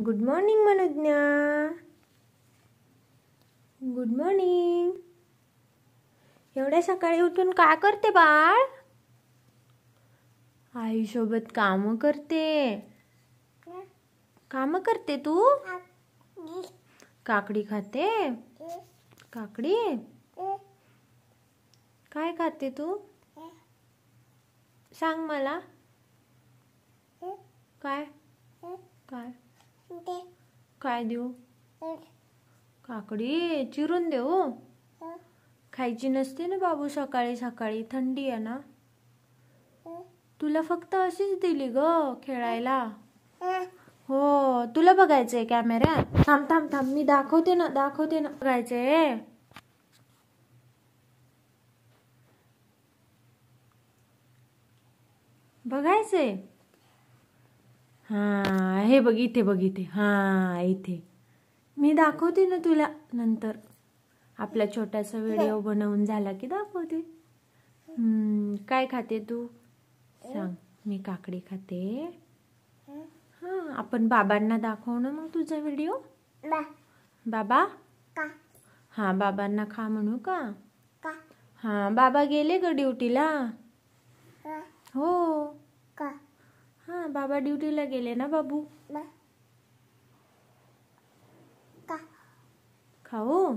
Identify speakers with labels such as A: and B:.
A: Good morning Manogya. Good morning. एवढ्या सकाळी उठून काय करते बाळ? आईसोबत काम करते. काम करते तू? काकडी खाते? काकडी काय खाते तू? सांग मला. काय काय काय देऊ? काकडी चिरून देऊ? खायची नसते ना बाबू, सकाळी सकाळी थंडी आहे ना. तुला फक्त अशीच दिली ग खेळायला. हो, तुला बघायचंय कॅमेऱ्यात? थांब थांब थांब, मी दाखवते ना बघायचंय. बघायचंय. हा, हे बघ इथे, बघ इथे. हा, इथे मी दाखवते ना तुला नंतर. आपला छोटासा व्हिडिओ बनवून झाला की दाखवते. काय खाते तू सांग? मी काकडी खाते. हा, आपण बाबांना दाखव ना मग तुझा व्हिडिओ. बाबा हा, बाबांना खा म्हणू का? हा, बाबा गेले ग ड्युटीला. हो, हा, बाबा ड्युटीला गेले ना बाबू. खाऊ?